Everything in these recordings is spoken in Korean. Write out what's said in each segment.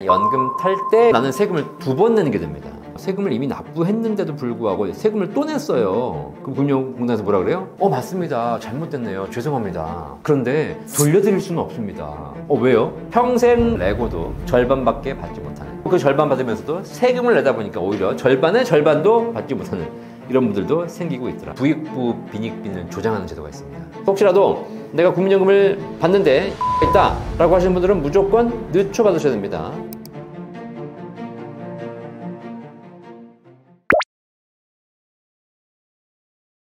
연금 탈 때 나는 세금을 2번 내는 게 됩니다. 세금을 이미 납부했는데도 불구하고 세금을 또 냈어요. 그럼 금융공단에서 뭐라 그래요? 맞습니다. 잘못됐네요. 죄송합니다. 그런데 돌려드릴 수는 없습니다. 왜요? 평생 내고도 절반밖에 받지 못하는, 그 절반 받으면서도 세금을 내다 보니까 오히려 절반의 절반도 받지 못하는 이런 분들도 생기고 있더라. 부익부 빈익빈을 조장하는 제도가 있습니다. 혹시라도 내가 국민연금을 받는데 있다 라고 하시는 분들은 무조건 늦춰 받으셔야 됩니다.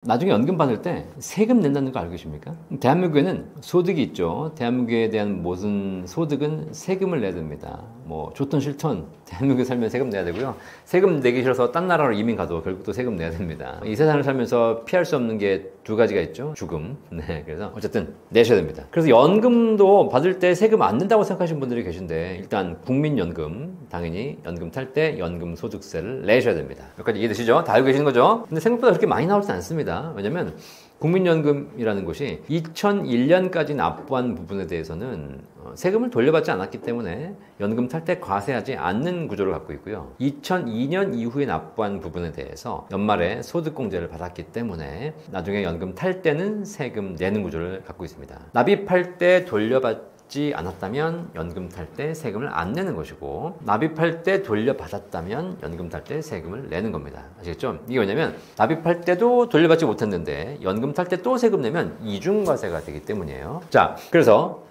나중에 연금 받을 때 세금 낸다는 거 알고 계십니까? 대한민국에는 소득이 있죠. 대한민국에 대한 모든 소득은 세금을 내야 됩니다. 뭐 좋든 싫든 대한민국에 살면 세금 내야 되고요. 세금 내기 싫어서 딴 나라로 이민 가도 결국 또 세금 내야 됩니다. 이 세상을 살면서 피할 수 없는 게 2가지가 있죠. 죽음. 네, 그래서 어쨌든 내셔야 됩니다. 그래서 연금도 받을 때 세금 안 낸다고 생각하시는 분들이 계신데, 일단 국민연금, 당연히 연금 탈 때 연금 소득세를 내셔야 됩니다. 여기까지 이해되시죠? 다 알고 계시는 거죠? 근데 생각보다 그렇게 많이 나오진 않습니다. 왜냐면 국민연금이라는 것이 2001년까지 납부한 부분에 대해서는 세금을 돌려받지 않았기 때문에 연금 탈 때 과세하지 않는 구조를 갖고 있고요. 2002년 이후에 납부한 부분에 대해서 연말에 소득공제를 받았기 때문에 나중에 연금 탈 때는 세금 내는 구조를 갖고 있습니다. 납입할 때 돌려받지 않았다면 연금 탈 때 세금을 안 내는 것이고, 납입할 때 돌려받았다면 연금 탈 때 세금을 내는 겁니다. 아시겠죠? 이게 왜냐면 납입할 때도 돌려받지 못했는데 연금 탈 때 또 세금 내면 이중과세가 되기 때문이에요. 자, 그래서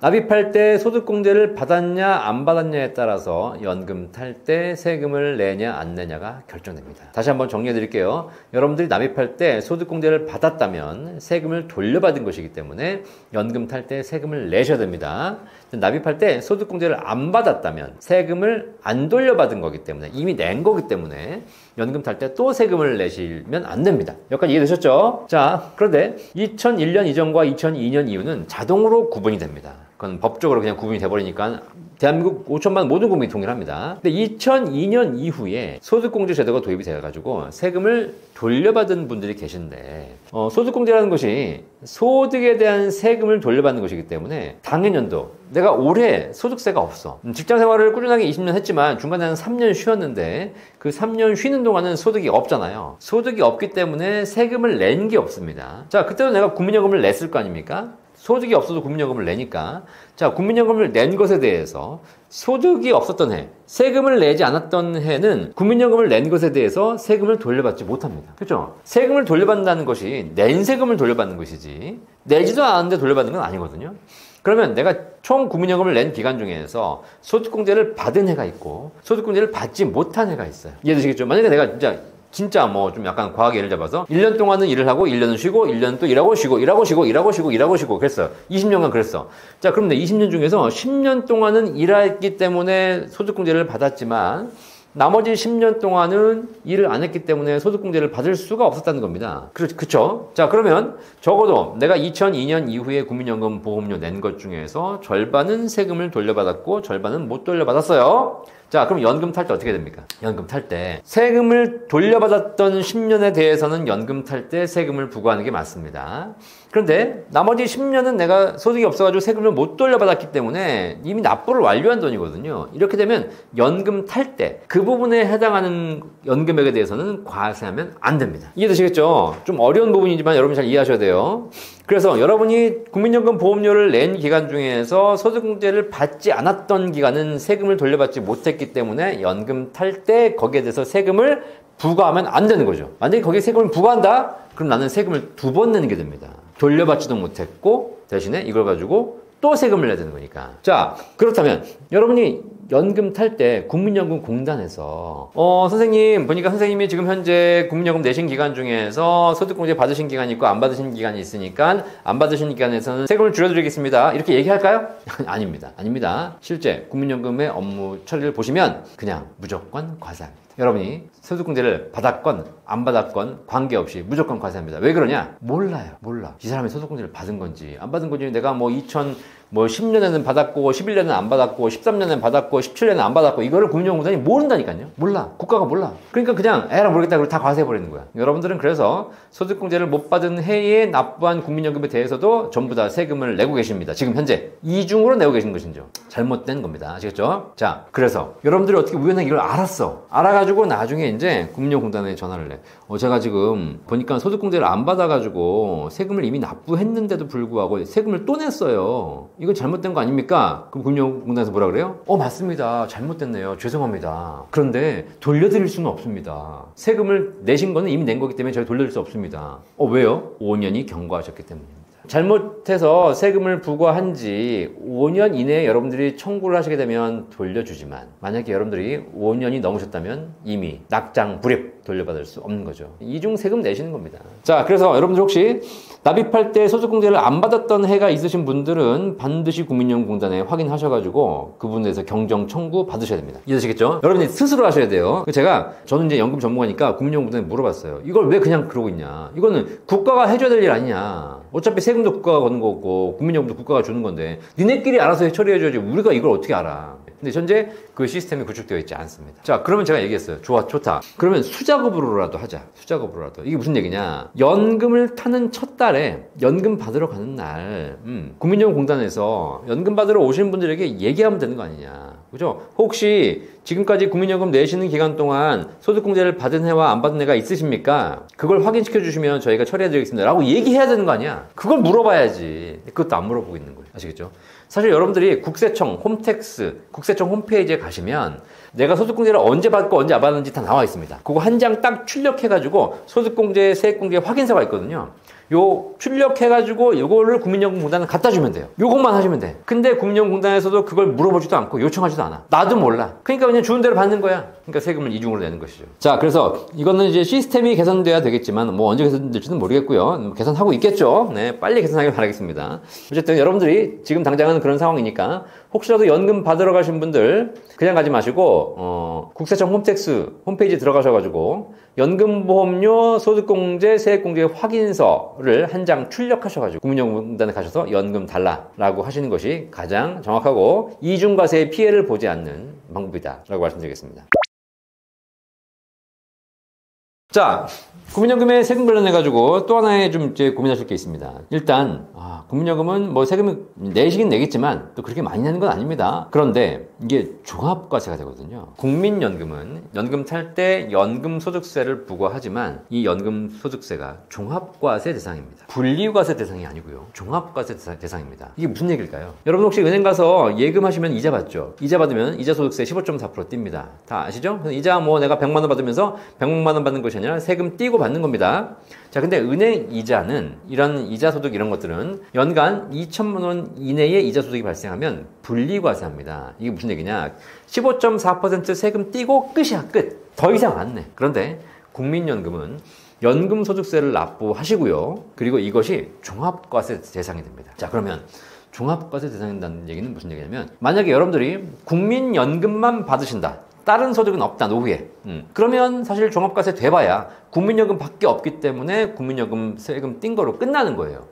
납입할 때 소득공제를 받았냐 안 받았냐에 따라서 연금 탈 때 세금을 내냐 안 내냐가 결정됩니다. 다시 한번 정리해 드릴게요. 여러분들이 납입할 때 소득공제를 받았다면 세금을 돌려받은 것이기 때문에 연금 탈 때 세금을 내셔야 됩니다. 납입할 때 소득공제를 안 받았다면 세금을 안 돌려받은 거기 때문에, 이미 낸 거기 때문에 연금 탈 때 또 세금을 내시면 안 됩니다. 여기까지 이해되셨죠? 자, 그런데 2001년 이전과 2002년 이후는 자동으로 구분이 됩니다. 그건 법적으로 그냥 구분이 돼버리니까 대한민국 5천만 모든 국민이 동일합니다. 근데 2002년 이후에 소득공제 제도가 도입이 돼가지고 세금을 돌려받은 분들이 계신데, 소득공제라는 것이 소득에 대한 세금을 돌려받는 것이기 때문에 당해년도 내가 올해 소득세가 없어. 직장생활을 꾸준하게 20년 했지만 중간에 한 3년 쉬었는데 그 3년 쉬는 동안은 소득이 없잖아요. 소득이 없기 때문에 세금을 낸 게 없습니다. 자, 그때도 내가 국민연금을 냈을 거 아닙니까? 소득이 없어도 국민연금을 내니까, 자, 국민연금을 낸 것에 대해서 소득이 없었던 해, 세금을 내지 않았던 해는 국민연금을 낸 것에 대해서 세금을 돌려받지 못합니다. 그렇죠? 세금을 돌려받는다는 것이 낸 세금을 돌려받는 것이지 내지도 않았는데 돌려받는 건 아니거든요. 그러면 내가 총 국민연금을 낸 기간 중에서 소득공제를 받은 해가 있고 소득공제를 받지 못한 해가 있어요. 이해되시겠죠? 만약에 내가 진짜 뭐 좀 약간 과하게 예를 잡아서 1년 동안은 일을 하고 1년은 쉬고 1년은 또 일하고 쉬고 그랬어요. 20년간 그랬어. 자, 그럼 내 20년 중에서 10년 동안은 일했기 때문에 소득공제를 받았지만 나머지 10년 동안은 일을 안 했기 때문에 소득공제를 받을 수가 없었다는 겁니다. 그쵸? 자, 그러면 적어도 내가 2002년 이후에 국민연금 보험료 낸 것 중에서 절반은 세금을 돌려받았고 절반은 못 돌려받았어요. 자, 그럼 연금 탈 때 어떻게 됩니까? 연금 탈 때 세금을 돌려받았던 10년에 대해서는 연금 탈 때 세금을 부과하는 게 맞습니다. 그런데 나머지 10년은 내가 소득이 없어가지고 세금을 못 돌려받았기 때문에 이미 납부를 완료한 돈이거든요. 이렇게 되면 연금 탈 때 그 부분에 해당하는 연금액에 대해서는 과세하면 안 됩니다. 이해되시겠죠? 좀 어려운 부분이지만 여러분 잘 이해하셔야 돼요. 그래서 여러분이 국민연금 보험료를 낸 기간 중에서 소득공제를 받지 않았던 기간은 세금을 돌려받지 못했기 때문에 연금 탈 때 거기에 대해서 세금을 부과하면 안 되는 거죠. 만약에 거기에 세금을 부과한다? 그럼 나는 세금을 2번 내는 게 됩니다. 돌려받지도 못했고 대신에 이걸 가지고 또 세금을 내야 되는 거니까. 자, 그렇다면 여러분이 연금 탈 때 국민연금공단에서 선생님 보니까 선생님이 지금 현재 국민연금 내신 기간 중에서 소득공제 받으신 기간이 있고 안 받으신 기간이 있으니까 안 받으신 기간에서는 세금을 줄여드리겠습니다. 이렇게 얘기할까요? 아닙니다. 실제 국민연금의 업무 처리를 보시면 그냥 무조건 과세합니다. 여러분이 소득공제를 받았건 안 받았건 관계없이 무조건 과세합니다. 왜 그러냐? 몰라. 이 사람이 소득공제를 받은 건지 안 받은 건지 내가 뭐 뭐 10년에는 받았고 11년에는 안 받았고 13년에는 받았고 17년에는 안 받았고 이거를 국민연금공단이 모른다니까요. 몰라. 국가가 몰라. 그러니까 그냥 에라 모르겠다 그러고 다 과세해버리는 거야. 여러분들은 그래서 소득공제를 못 받은 해에 납부한 국민연금에 대해서도 전부 다 세금을 내고 계십니다. 지금 현재 이중으로 내고 계신 것이죠. 잘못된 겁니다. 아시겠죠? 자, 그래서 여러분들이 어떻게 우연하게 이걸 알았어. 알아가지고 나중에 이제 국민연금공단에 전화를 해. 제가 지금 보니까 소득공제를 안 받아가지고 세금을 이미 납부했는데도 불구하고 세금을 또 냈어요. 이건 잘못된 거 아닙니까? 그럼 국민연금공단에서 뭐라 그래요? 맞습니다. 잘못됐네요. 죄송합니다. 그런데 돌려드릴 수는 없습니다. 세금을 내신 거는 이미 낸 거기 때문에 저희 돌려드릴 수 없습니다. 왜요? 5년이 경과하셨기 때문입니다. 잘못해서 세금을 부과한 지 5년 이내에 여러분들이 청구를 하시게 되면 돌려주지만 만약에 여러분들이 5년이 넘으셨다면 이미 낙장 불입 돌려받을 수 없는 거죠. 이중 세금 내시는 겁니다. 자, 그래서 여러분들 혹시 납입할 때 소득공제를 안 받았던 해가 있으신 분들은 반드시 국민연금공단에 확인하셔가지고 그분에서 경정 청구 받으셔야 됩니다. 이해되시겠죠? 여러분이 스스로 하셔야 돼요. 저는 이제 연금 전문가니까 국민연금공단에 물어봤어요. 이걸 왜 그냥 그러고 있냐? 이거는 국가가 해줘야 될 일 아니냐? 어차피 세금도 국가가 거는 거고 국민연금도 국가가 주는 건데 니네끼리 알아서 처리해줘야지 우리가 이걸 어떻게 알아? 근데 현재 그 시스템이 구축되어 있지 않습니다. 자, 그러면 제가 얘기했어요. 좋다. 그러면 수작업으로라도 하자. 수작업으로라도. 이게 무슨 얘기냐? 연금을 타는 첫 달에 연금 받으러 가는 날 국민연금공단에서 연금 받으러 오시는 분들에게 얘기하면 되는 거 아니냐. 그죠? 혹시 지금까지 국민연금 내시는 기간 동안 소득공제를 받은 해와 안 받은 해가 있으십니까? 그걸 확인시켜 주시면 저희가 처리해드리겠습니다. 라고 얘기해야 되는 거 아니야? 그걸 물어봐야지. 그것도 안 물어보고 있는 거예요. 아시겠죠? 사실 여러분들이 국세청 홈택스, 국세청 홈페이지에 가시면 내가 소득공제를 언제 받고 언제 안 받는지 다 나와 있습니다. 그거 한 장 딱 출력해가지고 소득공제, 세액공제 확인서가 있거든요. 요 출력해가지고 요거를 국민연금공단에 갖다 주면 돼요. 요것만 하시면 돼. 근데 국민연금공단에서도 그걸 물어보지도 않고 요청하지도 않아. 나도 몰라. 그러니까 그냥 주는 대로 받는 거야. 그러니까 세금을 이중으로 내는 것이죠. 자, 그래서 이거는 이제 시스템이 개선돼야 되겠지만 뭐 언제 개선될지는 모르겠고요. 개선하고 있겠죠. 네, 빨리 개선하길 바라겠습니다. 어쨌든 여러분들이 지금 당장은 그런 상황이니까 혹시라도 연금 받으러 가신 분들 그냥 가지 마시고 국세청 홈택스 홈페이지 들어가셔가지고 연금보험료, 소득공제, 세액공제 확인서를 한 장 출력하셔가지고 국민연금공단에 가셔서 연금 달라라고 하시는 것이 가장 정확하고 이중과세의 피해를 보지 않는 방법이다라고 말씀드리겠습니다. 자, 국민연금의 세금 관련해가지고 또 하나의 좀 이제 고민하실 게 있습니다. 일단, 국민연금은 뭐 세금을 내시긴 내겠지만 또 그렇게 많이 내는 건 아닙니다. 그런데 이게 종합과세가 되거든요. 국민연금은 연금 탈 때 연금소득세를 부과하지만 이 연금소득세가 종합과세 대상입니다. 분리과세 대상이 아니고요. 종합과세 대상입니다. 이게 무슨 얘기일까요? 여러분 혹시 은행 가서 예금하시면 이자 받죠? 이자 받으면 이자소득세 15.4% 띱니다. 다 아시죠? 이자 뭐 내가 100만 원 받으면서 100만 원 받는 것이 아니라 세금 떼고 받는 겁니다. 자, 근데 은행 이자는 이런 이자 소득 이런 것들은 연간 2천만 원 이내의 이자 소득이 발생하면 분리과세합니다. 이게 무슨 얘기냐? 15.4% 세금 떼고 끝이야, 끝. 더 이상 안 내. 그런데 국민연금은 연금소득세를 납부하시고요. 그리고 이것이 종합과세 대상이 됩니다. 자, 그러면 종합과세 대상이 된다는 얘기는 무슨 얘기냐면 만약에 여러분들이 국민연금만 받으신다. 다른 소득은 없다, 노후에. 그러면 사실 종합과세 돼봐야 국민연금 밖에 없기 때문에 국민연금 세금 뗀 거로 끝나는 거예요.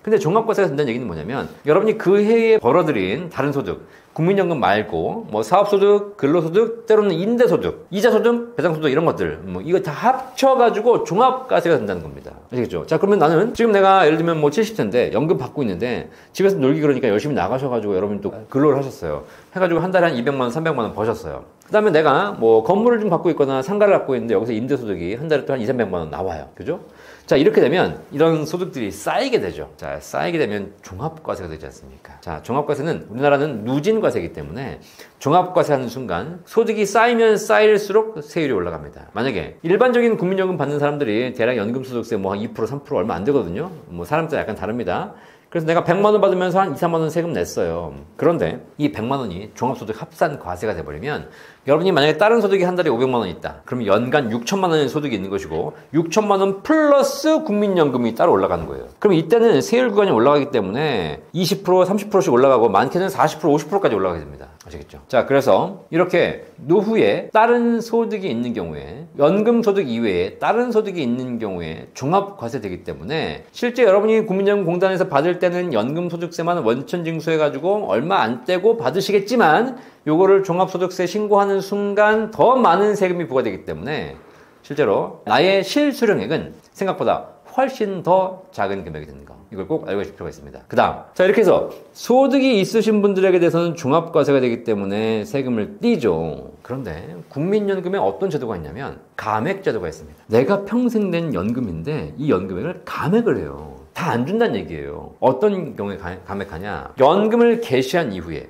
근데 종합과세가 된다는 얘기는 뭐냐면 여러분이 그 해에 벌어들인 다른 소득, 국민연금 말고 뭐 사업소득, 근로소득, 때로는 임대소득, 이자소득, 배당소득 이런 것들 뭐 이거 다 합쳐가지고 종합과세가 된다는 겁니다. 아시겠죠? 자, 그러면 나는 지금 내가 예를 들면 뭐 70세인데 연금 받고 있는데 집에서 놀기 그러니까 열심히 나가셔가지고 여러분이 또 근로를 하셨어요. 해가지고 한 달에 한 200만 원, 300만 원 버셨어요. 그 다음에 내가 뭐 건물을 좀 갖고 있거나 상가를 갖고 있는데 여기서 임대소득이 한 달에 또 한 2, 300만 원 나와요. 그죠? 자, 이렇게 되면 이런 소득들이 쌓이게 되죠. 자, 쌓이게 되면 종합과세가 되지 않습니까? 자, 종합과세는 우리나라는 누진과세이기 때문에 종합과세 하는 순간 소득이 쌓이면 쌓일수록 세율이 올라갑니다. 만약에 일반적인 국민연금 받는 사람들이 대략 연금소득세 뭐 한 2%, 3% 얼마 안 되거든요. 뭐 사람마다 약간 다릅니다. 그래서 내가 100만 원 받으면서 한 2, 3만 원 세금 냈어요. 그런데 이 100만 원이 종합소득 합산 과세가 돼버리면 여러분이 만약에 다른 소득이 한 달에 500만 원 있다. 그러면 연간 6천만 원의 소득이 있는 것이고 6천만 원 플러스 국민연금이 따로 올라가는 거예요. 그럼 이때는 세율 구간이 올라가기 때문에 20%, 30%씩 올라가고 많게는 40%, 50%까지 올라가게 됩니다. 아시겠죠? 자, 그래서 이렇게 노후에 다른 소득이 있는 경우에 연금 소득 이외에 다른 소득이 있는 경우에 종합과세 되기 때문에 실제 여러분이 국민연금공단에서 받을 받을 때는 연금소득세만 원천 징수해가지고 얼마 안 떼고 받으시겠지만 요거를 종합소득세 신고하는 순간 더 많은 세금이 부과되기 때문에 실제로 나의 실수령액은 생각보다 훨씬 더 작은 금액이 되는 거. 이걸 꼭 알고 계실 필요가 있습니다. 그 다음. 자, 이렇게 해서 소득이 있으신 분들에게 대해서는 종합과세가 되기 때문에 세금을 떼죠. 그런데 국민연금에 어떤 제도가 있냐면 감액제도가 있습니다. 내가 평생 낸 연금인데 이 연금액을 감액을 해요. 다 안 준다는 얘기예요. 어떤 경우에 감액하냐? 연금을 개시한 이후에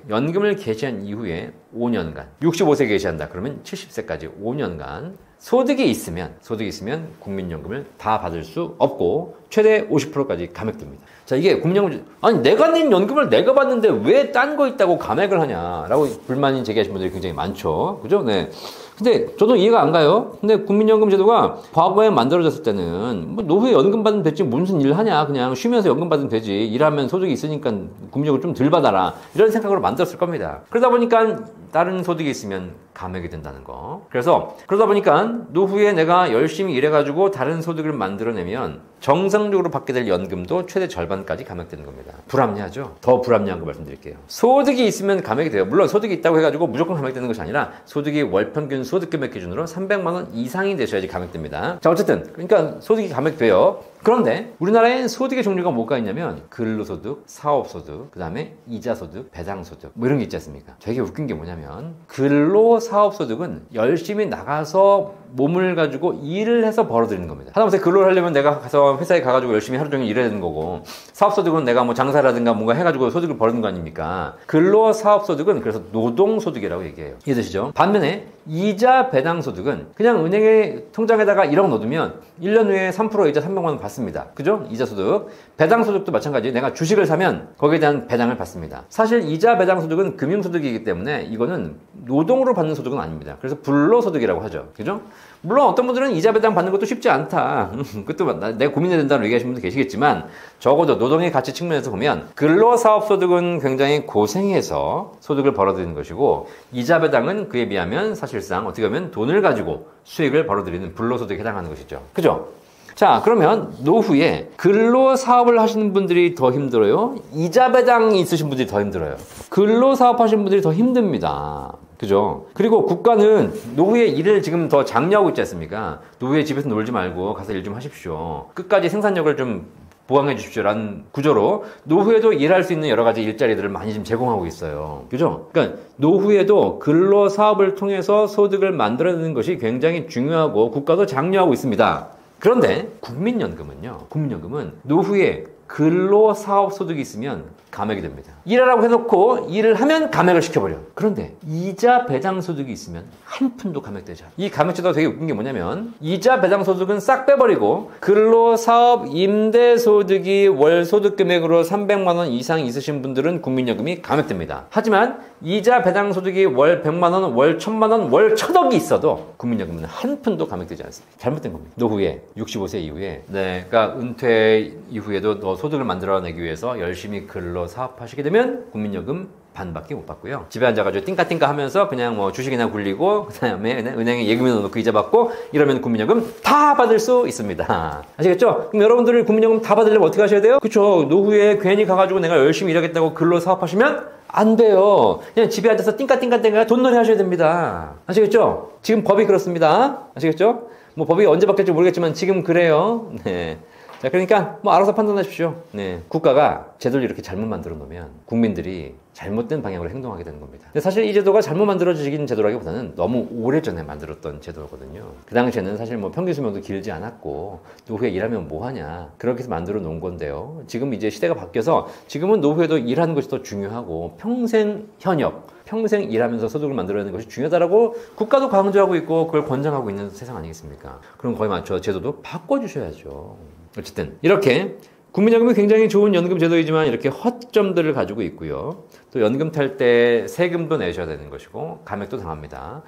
5년간 65세 개시한다. 그러면 70세까지 5년간 소득이 있으면 국민연금을 다 받을 수 없고 최대 50%까지 감액됩니다. 자, 이게 국민연금, 아니 내가 낸 연금을 내가 받는데 왜 딴 거 있다고 감액을 하냐라고 불만이 제기하신 분들이 굉장히 많죠. 그죠? 네. 근데 저도 이해가 안 가요. 근데 국민연금 제도가 과거에 만들어졌을 때는 뭐 노후에 연금 받으면 됐지 무슨 일 하냐, 그냥 쉬면서 연금 받으면 되지, 일하면 소득이 있으니까 국민연금 좀 덜 받아라, 이런 생각으로 만들었을 겁니다. 그러다 보니까 다른 소득이 있으면 감액이 된다는 거. 그래서 그러다 보니까 노후에 내가 열심히 일해가지고 다른 소득을 만들어내면 정상적으로 받게 될 연금도 최대 절반까지 감액되는 겁니다. 불합리하죠? 더 불합리한 거 말씀드릴게요. 소득이 있으면 감액이 돼요. 물론 소득이 있다고 해가지고 무조건 감액되는 것이 아니라 소득이 월 평균 소득금액 기준으로 300만 원 이상이 되셔야지 감액됩니다. 자, 어쨌든 그러니까 소득이 감액돼요. 그런데 우리나라엔 소득의 종류가 뭐가 있냐면 근로소득, 사업소득, 그 다음에 이자소득, 배당소득 뭐 이런 게 있지 않습니까? 되게 웃긴 게 뭐냐면 근로사업소득은 열심히 나가서 몸을 가지고 일을 해서 벌어들이는 겁니다. 하다못해 근로를 하려면 내가 가서 회사에 가가지고 열심히 하루 종일 일해야 되는 거고, 사업소득은 내가 뭐 장사라든가 뭔가 해가지고 소득을 벌이는 거 아닙니까? 근로사업소득은 그래서 노동소득이라고 얘기해요. 이해되시죠? 반면에 이자 배당소득은 그냥 은행의 통장에다가 1억 넣어두면 1년 후에 3% 이자 300만 원 받습니다. 그죠? 이자소득. 배당소득도 마찬가지. 내가 주식을 사면 거기에 대한 배당을 받습니다. 사실 이자 배당소득은 금융소득이기 때문에 이거는 노동으로 받는 소득은 아닙니다. 그래서 불로소득이라고 하죠. 그죠? 물론 어떤 분들은 이자 배당 받는 것도 쉽지 않다, 그것도 내가 고민해야 된다고 얘기하시는 분도 계시겠지만 적어도 노동의 가치 측면에서 보면 근로사업소득은 굉장히 고생해서 소득을 벌어들이는 것이고 이자 배당은 그에 비하면 사실상 어떻게 보면 돈을 가지고 수익을 벌어들이는 불로소득에 해당하는 것이죠. 그죠? 자, 그러면 노후에 근로사업을 하시는 분들이 더 힘들어요? 이자 배당이 있으신 분들이 더 힘들어요? 근로사업 하시는 분들이 더 힘듭니다. 그죠? 그리고 국가는 노후에 일을 지금 더 장려하고 있지 않습니까? 노후에 집에서 놀지 말고 가서 일 좀 하십시오. 끝까지 생산력을 좀 보강해 주십시오라는 구조로 노후에도 일할 수 있는 여러 가지 일자리들을 많이 좀 제공하고 있어요. 그죠? 그러니까 노후에도 근로사업을 통해서 소득을 만들어내는 것이 굉장히 중요하고 국가도 장려하고 있습니다. 그런데 국민연금은 노후에 근로사업소득이 있으면 감액이 됩니다. 일하라고 해놓고 일을 하면 감액을 시켜버려. 그런데 이자 배당소득이 있으면 한 푼도 감액되지 않아요. 이 감액제도가 되게 웃긴 게 뭐냐면 이자 배당소득은 싹 빼버리고 근로사업 임대소득이 월 소득금액으로 300만 원 이상 있으신 분들은 국민연금이 감액됩니다. 하지만 이자 배당소득이 월 100만 원, 월 1000만 원, 월 1000억이 있어도 국민연금은 한 푼도 감액되지 않습니다. 잘못된 겁니다. 노후에 65세 이후에 그러니까 은퇴 이후에도 더 소득을 만들어내기 위해서 열심히 근로 사업하시게 되면 국민연금 반밖에 못 받고요. 집에 앉아가지고 띵까띵까 하면서 그냥 뭐 주식이나 굴리고 그 다음에 은행에 예금에 넣어놓고 이자 받고 이러면 국민연금 다 받을 수 있습니다. 아시겠죠? 그럼 여러분들이 국민연금 다 받으려면 어떻게 하셔야 돼요? 그쵸? 노후에 괜히 가가지고 내가 열심히 일하겠다고 근로 사업하시면 안 돼요. 그냥 집에 앉아서 띵까띵까 돈놀이 하셔야 됩니다. 아시겠죠? 지금 법이 그렇습니다. 아시겠죠? 뭐 법이 언제 바뀔지 모르겠지만 지금 그래요. 네. 자, 그러니까 뭐 알아서 판단하십시오. 네. 국가가 제도를 이렇게 잘못 만들어 놓으면 국민들이 잘못된 방향으로 행동하게 되는 겁니다. 근데 사실 이 제도가 잘못 만들어진 제도라기보다는 너무 오래전에 만들었던 제도거든요. 그 당시에는 사실 뭐 평균 수명도 길지 않았고 노후에 일하면 뭐 하냐 그렇게 해서 만들어 놓은 건데요. 지금 이제 시대가 바뀌어서 지금은 노후에도 일하는 것이 더 중요하고 평생 현역, 평생 일하면서 소득을 만들어내는 것이 중요하다라고 국가도 강조하고 있고 그걸 권장하고 있는 세상 아니겠습니까? 그럼 거기에 맞춰 제도도 바꿔주셔야죠. 어쨌든 이렇게 국민연금이 굉장히 좋은 연금 제도이지만 이렇게 허점들을 가지고 있고요. 또 연금 탈 때 세금도 내셔야 되는 것이고 감액도 당합니다.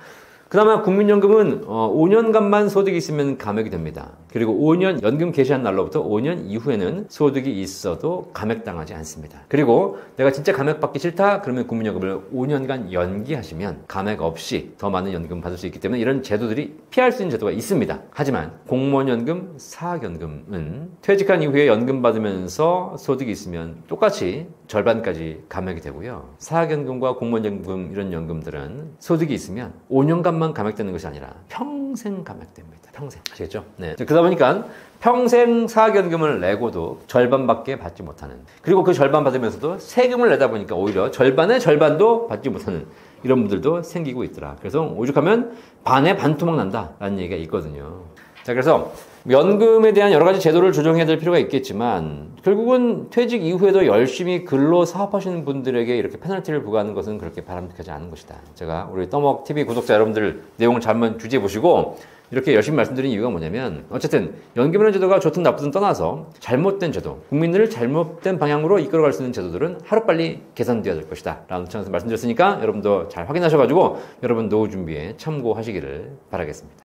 그나마 국민연금은 5년간만 소득이 있으면 감액이 됩니다. 그리고 5년 연금 개시한 날로부터 5년 이후에는 소득이 있어도 감액당하지 않습니다. 그리고 내가 진짜 감액받기 싫다 그러면 국민연금을 5년간 연기하시면 감액 없이 더 많은 연금 받을 수 있기 때문에 이런 제도들이 피할 수 있는 제도가 있습니다. 하지만 공무원연금, 사학연금은 퇴직한 이후에 연금 받으면서 소득이 있으면 똑같이 절반까지 감액이 되고요. 사학연금과 공무원연금 이런 연금들은 소득이 있으면 5년간만 감액되는 것이 아니라 평생 감액됩니다. 평생. 아시겠죠? 네. 그러다 보니까 평생 사학연금을 내고도 절반밖에 받지 못하는, 그리고 그 절반 받으면서도 세금을 내다 보니까 오히려 절반의 절반도 받지 못하는 이런 분들도 생기고 있더라. 그래서 오죽하면 반에 반토막 난다라는 얘기가 있거든요. 자, 그래서 연금에 대한 여러 가지 제도를 조정해야 될 필요가 있겠지만 결국은 퇴직 이후에도 열심히 근로 사업하시는 분들에게 이렇게 페널티를 부과하는 것은 그렇게 바람직하지 않은 것이다. 제가 우리 떠먹TV 구독자 여러분들 내용을 잘 한번 주지해 보시고 이렇게 열심히 말씀드린 이유가 뭐냐면 어쨌든 연금이라는 제도가 좋든 나쁘든 떠나서 잘못된 제도, 국민들을 잘못된 방향으로 이끌어갈 수 있는 제도들은 하루빨리 개선되어야 될 것이다 라는 차원에서 말씀드렸으니까 여러분도 잘 확인하셔가지고 여러분 노후 준비에 참고하시기를 바라겠습니다.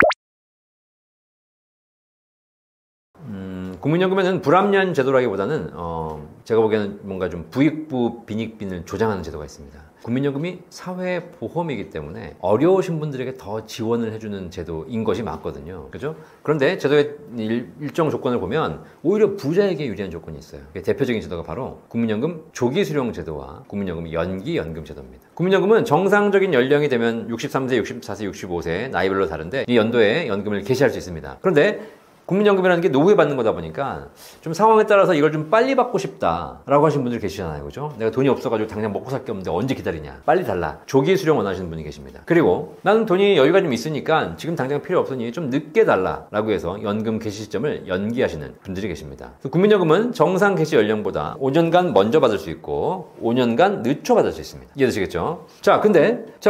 국민연금에는 불합리한 제도라기보다는 제가 보기에는 뭔가 좀 부익부 빈익빈을 조장하는 제도가 있습니다. 국민연금이 사회보험이기 때문에 어려우신 분들에게 더 지원을 해주는 제도인 것이 맞거든요. 그죠? 그런데 제도의 일정 조건을 보면 오히려 부자에게 유리한 조건이 있어요. 대표적인 제도가 바로 국민연금 조기수령 제도와 국민연금 연기연금 제도입니다. 국민연금은 정상적인 연령이 되면 63세, 64세, 65세 나이별로 다른데 이 연도에 연금을 개시할 수 있습니다. 그런데 국민연금이라는 게 노후에 받는 거다 보니까 좀 상황에 따라서 이걸 좀 빨리 받고 싶다라고 하시는 분들 계시잖아요. 그죠? 내가 돈이 없어가지고 당장 먹고 살 게 없는데 언제 기다리냐. 빨리 달라. 조기 수령 원하시는 분이 계십니다. 그리고 나는 돈이 여유가 좀 있으니까 지금 당장 필요 없으니 좀 늦게 달라라고 해서 연금 개시 시점을 연기하시는 분들이 계십니다. 국민연금은 정상 개시 연령보다 5년간 먼저 받을 수 있고 5년간 늦춰 받을 수 있습니다. 이해되시겠죠? 자,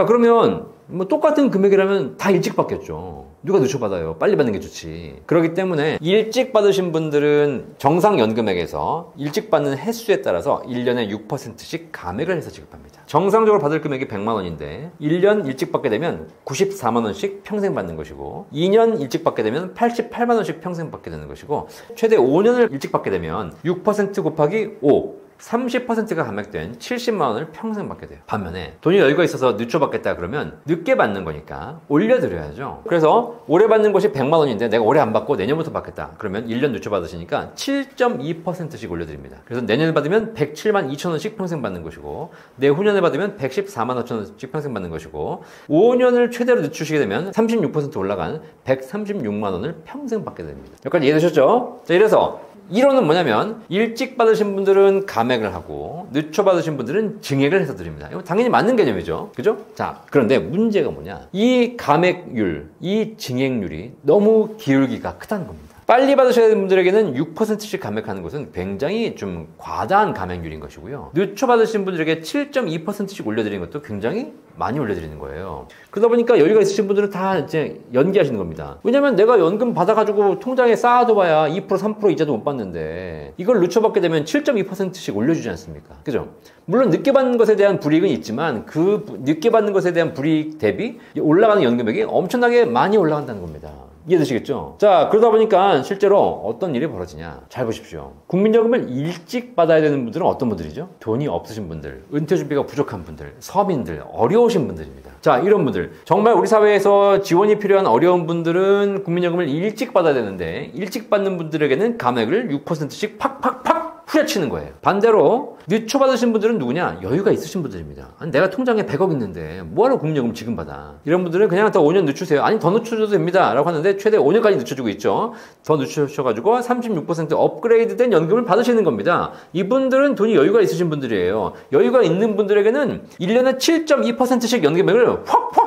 그러면 뭐 똑같은 금액이라면 다 일찍 받겠죠. 누가 늦춰 받아요? 빨리 받는 게 좋지. 그렇기 때문에 일찍 받으신 분들은 정상 연금액에서 일찍 받는 횟수에 따라서 1년에 6%씩 감액을 해서 지급합니다. 정상적으로 받을 금액이 100만 원인데 1년 일찍 받게 되면 94만 원씩 평생 받는 것이고 2년 일찍 받게 되면 88만 원씩 평생 받게 되는 것이고 최대 5년을 일찍 받게 되면 6% 곱하기 5 30%가 감액된 70만 원을 평생 받게 돼요. 반면에 돈이 여유가 있어서 늦춰 받겠다 그러면 늦게 받는 거니까 올려드려야죠. 그래서 올해 받는 것이 100만 원인데 내가 올해 안 받고 내년부터 받겠다 그러면 1년 늦춰 받으시니까 7.2%씩 올려드립니다. 그래서 내년에 받으면 107만 2천 원씩 평생 받는 것이고 내후년에 받으면 114만 5천 원씩 평생 받는 것이고 5년을 최대로 늦추시게 되면 36% 올라간 136만 원을 평생 받게 됩니다. 여기까지 이해되셨죠? 자, 이래서 이론은 뭐냐면 일찍 받으신 분들은 감액을 하고 늦춰 받으신 분들은 증액을 해서 드립니다. 이거 당연히 맞는 개념이죠. 그죠? 자, 그런데 문제가 뭐냐? 이 감액률, 이 증액률이 너무 기울기가 크다는 겁니다. 빨리 받으셔야 되는 분들에게는 6%씩 감액하는 것은 굉장히 좀 과다한 감액률인 것이고요. 늦춰 받으신 분들에게 7.2%씩 올려드리는 것도 굉장히 많이 올려드리는 거예요. 그러다 보니까 여유가 있으신 분들은 다 이제 연기하시는 겁니다. 왜냐면 내가 연금 받아가지고 통장에 쌓아둬봐야 2% 3% 이자도 못 받는데 이걸 늦춰 받게 되면 7.2%씩 올려주지 않습니까? 그죠? 물론 늦게 받는 것에 대한 불이익은 있지만 그 늦게 받는 것에 대한 불이익 대비 올라가는 연금액이 엄청나게 많이 올라간다는 겁니다. 이해되시겠죠? 자, 그러다 보니까 실제로 어떤 일이 벌어지냐. 잘 보십시오. 국민연금을 일찍 받아야 되는 분들은 어떤 분들이죠? 돈이 없으신 분들, 은퇴 준비가 부족한 분들, 서민들, 어려우신 분들입니다. 자, 이런 분들. 정말 우리 사회에서 지원이 필요한 어려운 분들은 국민연금을 일찍 받아야 되는데 일찍 받는 분들에게는 감액을 6%씩 팍팍팍 후려치는 거예요. 반대로 늦춰 받으신 분들은 누구냐? 여유가 있으신 분들입니다. 아니, 내가 통장에 100억 있는데 뭐하러 국민연금 지금 받아? 이런 분들은 그냥 더 5년 늦추세요. 아니, 더 늦춰줘도 됩니다 라고 하는데 최대 5년까지 늦춰주고 있죠. 더 늦추셔가지고 36% 업그레이드된 연금을 받으시는 겁니다. 이분들은 돈이 여유가 있으신 분들이에요. 여유가 있는 분들에게는 1년에 7.2%씩 연금액을 확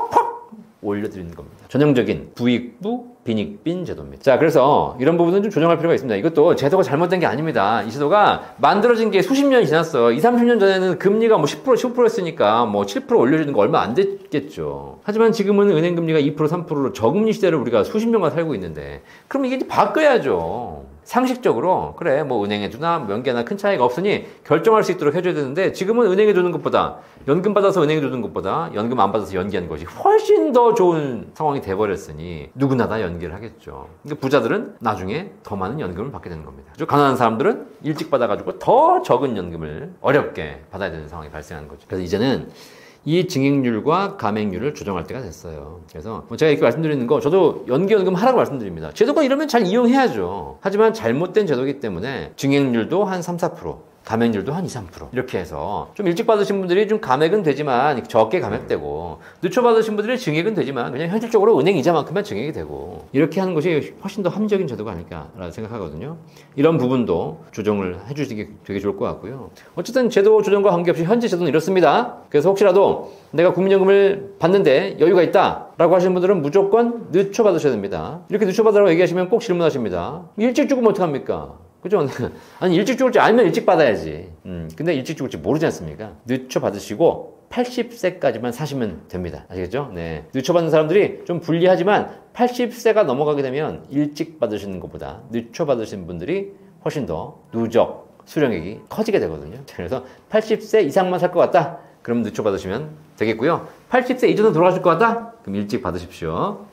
올려드리는 겁니다. 전형적인 부익부 빈익빈 제도입니다. 자, 그래서 이런 부분은 좀 조정할 필요가 있습니다. 이것도 제도가 잘못된 게 아닙니다. 이 제도가 만들어진 게 수십 년이 지났어요. 20, 30년 전에는 금리가 뭐 10%, 15%였으니까 뭐 7% 올려주는 거 얼마 안 됐겠죠. 하지만 지금은 은행 금리가 2%, 3%로 저금리 시대를 우리가 수십 년간 살고 있는데 그럼 이게 이제 바뀌어야죠. 상식적으로 그래 뭐 은행에 두나 연기하나 큰 차이가 없으니 결정할 수 있도록 해줘야 되는데 지금은 은행에 두는 것보다 연금 받아서 은행에 두는 것보다 연금 안 받아서 연기하는 것이 훨씬 더 좋은 상황이 돼버렸으니 누구나 다 연기를 하겠죠. 근데 부자들은 나중에 더 많은 연금을 받게 되는 겁니다. 가난한 사람들은 일찍 받아가지고 더 적은 연금을 어렵게 받아야 되는 상황이 발생하는 거죠. 그래서 이제는 이 증액률과 감액률을 조정할 때가 됐어요. 그래서 제가 이렇게 말씀드리는 거 저도 연기연금 하라고 말씀드립니다. 제도가 이러면 잘 이용해야죠. 하지만 잘못된 제도이기 때문에 증액률도 한 3, 4%, 감액률도 한 2, 3% 이렇게 해서 좀 일찍 받으신 분들이 좀 감액은 되지만 적게 감액되고 늦춰 받으신 분들이 증액은 되지만 그냥 현실적으로 은행 이자만큼만 증액이 되고 이렇게 하는 것이 훨씬 더 합리적인 제도가 아닐까라고 생각하거든요. 이런 부분도 조정을 해주시기 되게 좋을 것 같고요. 어쨌든 제도 조정과 관계없이 현재 제도는 이렇습니다. 그래서 혹시라도 내가 국민연금을 받는데 여유가 있다 라고 하시는 분들은 무조건 늦춰 받으셔야 됩니다. 이렇게 늦춰 받으라고 얘기하시면 꼭 질문하십니다. 일찍 죽으면 어떡합니까? 그죠? 아니 일찍 죽을 줄 알면 일찍 받아야지. 근데 일찍 죽을지 모르지 않습니까? 늦춰 받으시고 80세까지만 사시면 됩니다. 아시겠죠? 네. 늦춰 받는 사람들이 좀 불리하지만 80세가 넘어가게 되면 일찍 받으시는 것보다 늦춰 받으시는 분들이 훨씬 더 누적 수령액이 커지게 되거든요. 그래서 80세 이상만 살 것 같다? 그럼 늦춰 받으시면 되겠고요. 80세 이전으로 돌아가실 것 같다? 그럼 일찍 받으십시오.